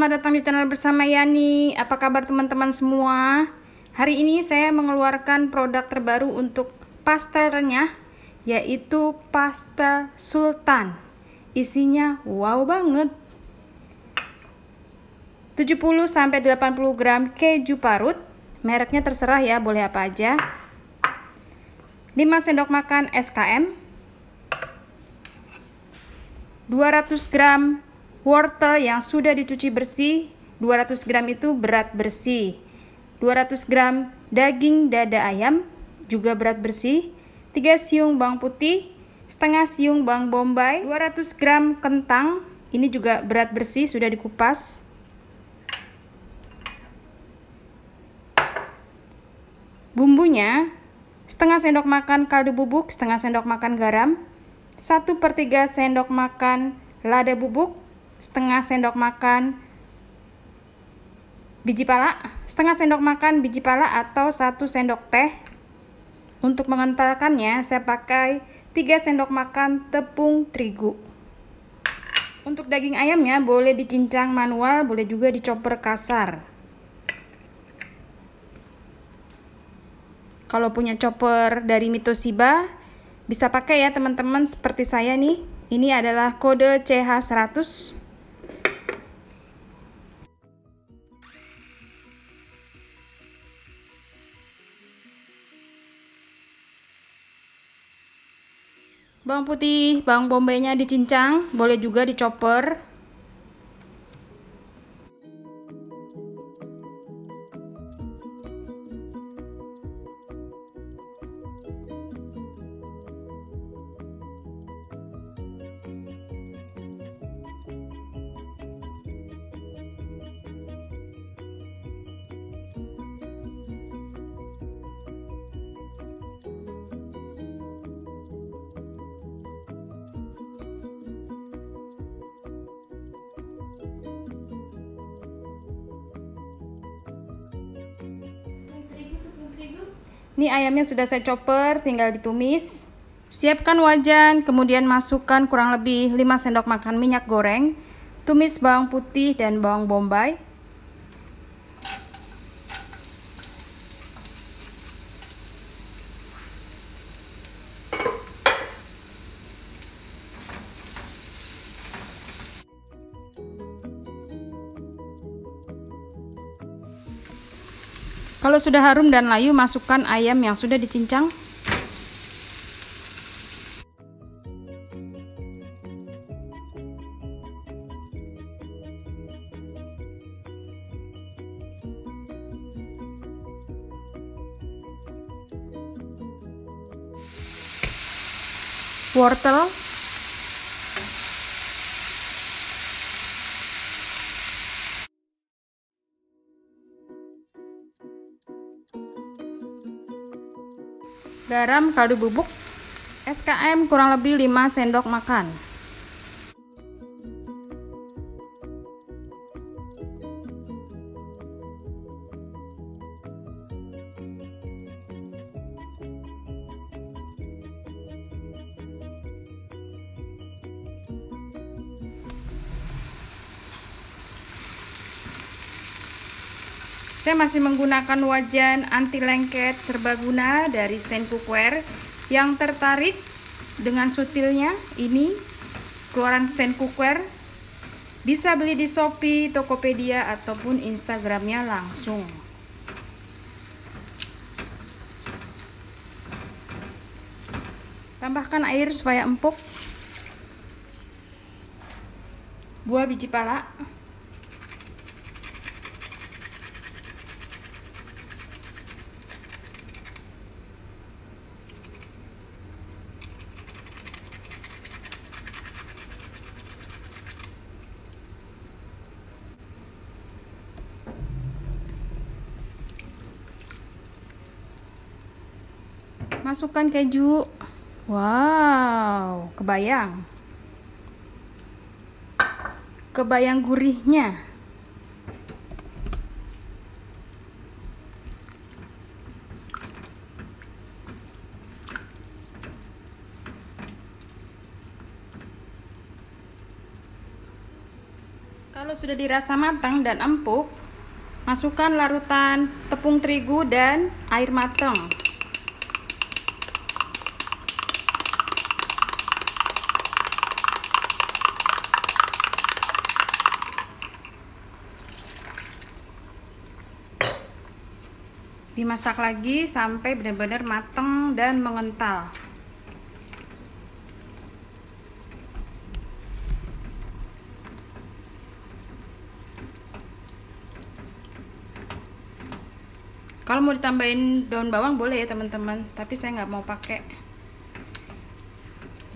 selamat datang di channel bersama Yani. Apa kabar teman-teman semua? Hari ini saya mengeluarkan produk terbaru untuk pastel renyah, yaitu pastel sultan. Isinya wow banget. 70-80 gram keju parut. Mereknya terserah ya, boleh apa aja. 5 sendok makan SKM. 200 gram wortel yang sudah dicuci bersih. 200 gram itu berat bersih. 200 gram daging dada ayam juga berat bersih. 3 siung bawang putih, setengah siung bawang bombay. 200 gram kentang, ini juga berat bersih, sudah dikupas. Bumbunya, setengah sendok makan kaldu bubuk, setengah sendok makan garam, 1/3 sendok makan lada bubuk, setengah sendok makan biji pala, setengah sendok makan biji pala atau 1 sendok teh. Untuk mengentalkannya saya pakai 3 sendok makan tepung terigu. Untuk daging ayamnya boleh dicincang manual, boleh juga dicoper kasar. Kalau punya chopper dari Mitoshiba bisa pakai ya teman-teman, seperti saya nih. Ini adalah kode CH100. Bawang putih, bawang bombaynya dicincang, boleh juga dicoper. Ini ayamnya sudah saya chopper, tinggal ditumis. Siapkan wajan, kemudian masukkan kurang lebih 5 sendok makan minyak goreng. Tumis bawang putih dan bawang bombay. Kalau sudah harum dan layu, masukkan ayam yang sudah dicincang. Wortel. Garam kaldu bubuk, SKM kurang lebih 5 sendok makan. Saya masih menggunakan wajan anti lengket serbaguna dari Stand Cookware. Yang tertarik dengan sutilnya ini keluaran Stand Cookware, bisa beli di Shopee, Tokopedia ataupun Instagramnya langsung. Tambahkan air supaya empuk. Buah biji pala. Masukkan keju. Wow, kebayang gurihnya. Kalau Kalau sudah dirasa matang dan empuk, masukkan larutan tepung terigu dan air matang. Dimasak lagi sampai benar-benar matang dan mengental. Kalau mau ditambahin daun bawang boleh ya teman-teman, tapi saya nggak mau pakai.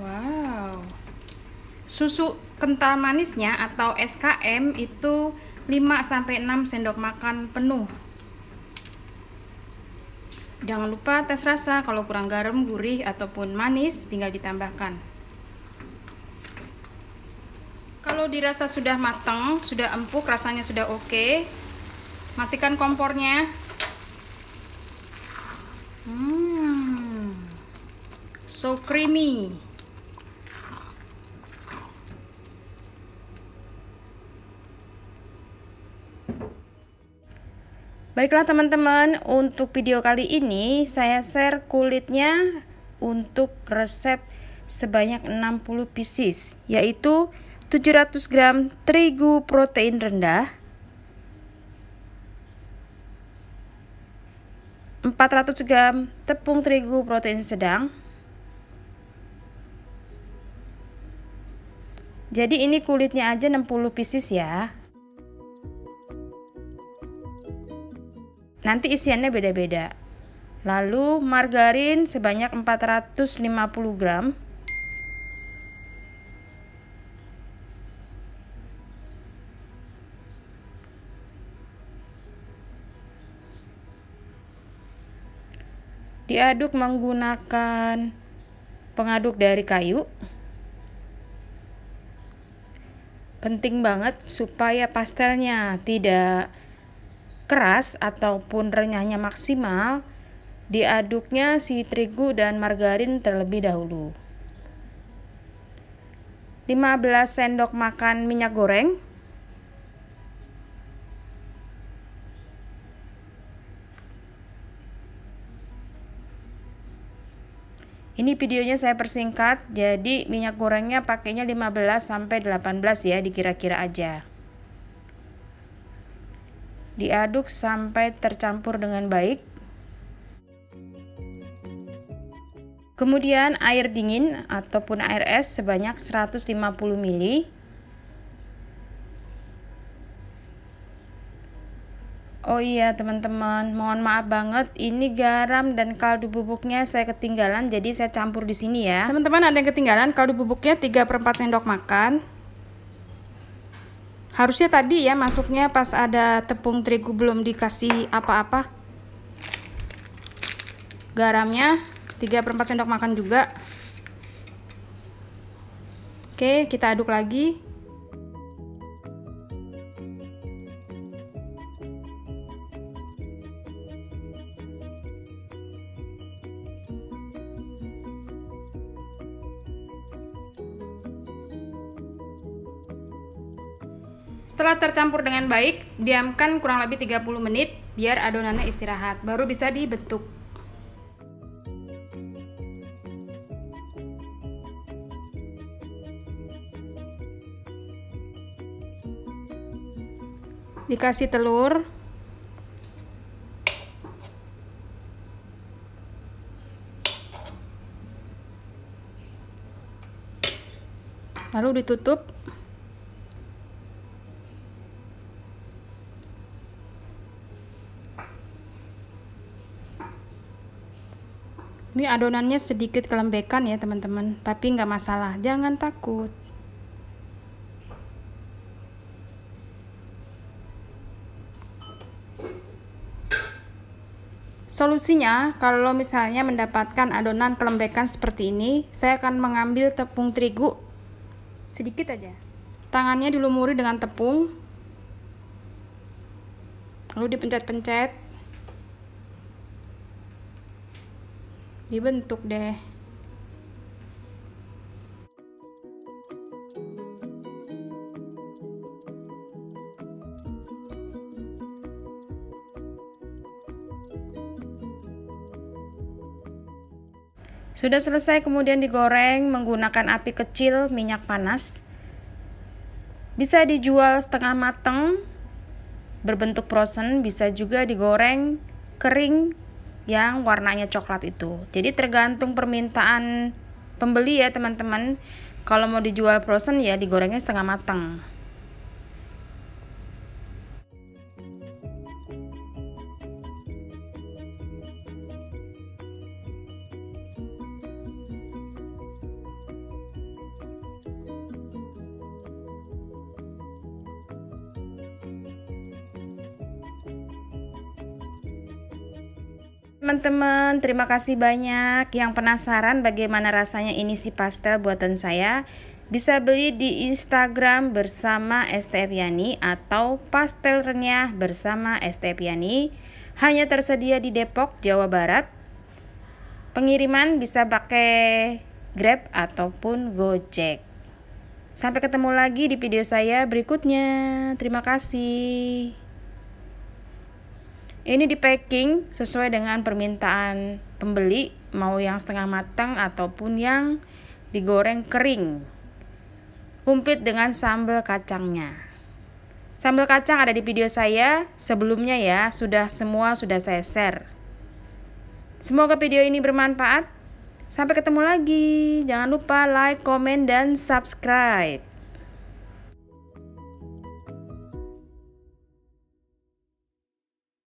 Wow, susu kental manisnya atau SKM itu 5-6 sendok makan penuh. Jangan lupa tes rasa, kalau kurang garam, gurih, ataupun manis tinggal ditambahkan. Kalau dirasa sudah matang, sudah empuk, rasanya sudah oke, matikan kompornya. So creamy. Baiklah teman-teman, untuk video kali ini saya share kulitnya untuk resep sebanyak 60 pieces, yaitu 700 gram terigu protein rendah, 400 gram tepung terigu protein sedang. Jadi ini kulitnya aja 60 pieces ya. Nanti isiannya beda-beda. Lalu margarin sebanyak 450 gram. Diaduk menggunakan pengaduk dari kayu. Penting banget supaya pastelnya tidak keras ataupun renyahnya maksimal, diaduknya si terigu dan margarin terlebih dahulu. 15 sendok makan minyak goreng, ini videonya saya persingkat, jadi minyak gorengnya pakainya 15-18 ya, dikira-kira aja. Diaduk sampai tercampur dengan baik. Kemudian air dingin ataupun air es sebanyak 150 ml. Oh iya teman-teman, mohon maaf banget, ini garam dan kaldu bubuknya saya ketinggalan, jadi saya campur di sini ya. Teman-teman, ada yang ketinggalan, kaldu bubuknya 3/4 sendok makan. Harusnya tadi ya masuknya pas ada tepung terigu belum dikasih apa-apa. Garamnya 3/4 sendok makan juga. Oke, kita aduk lagi. Setelah tercampur dengan baik, diamkan kurang lebih 30 menit biar adonannya istirahat, baru bisa dibentuk. Dikasih telur. Lalu ditutup. Ini adonannya sedikit kelembekan ya teman-teman, tapi nggak masalah, jangan takut. Solusinya, kalau misalnya mendapatkan adonan kelembekan seperti ini, saya akan mengambil tepung terigu sedikit aja. Tangannya dilumuri dengan tepung, lalu dipencet-pencet. Dibentuk deh. Sudah selesai kemudian digoreng menggunakan api kecil, minyak panas. Bisa dijual setengah matang berbentuk frozen, bisa juga digoreng kering yang warnanya coklat itu. Jadi tergantung permintaan pembeli ya teman-teman. Kalau mau dijual frozen ya digorengnya setengah matang. Teman-teman, terima kasih banyak yang penasaran bagaimana rasanya ini si pastel buatan saya. Bisa beli di Instagram bersama Esteviani atau pastel renyah bersama Esteviani. Hanya tersedia di Depok, Jawa Barat. Pengiriman bisa pakai Grab ataupun Gojek. Sampai ketemu lagi di video saya berikutnya. Terima kasih. Ini di packing sesuai dengan permintaan pembeli, mau yang setengah matang ataupun yang digoreng kering. Komplit dengan sambal kacangnya. Sambal kacang ada di video saya sebelumnya ya, semua sudah saya share. Semoga video ini bermanfaat. Sampai ketemu lagi. Jangan lupa like, komen, dan subscribe.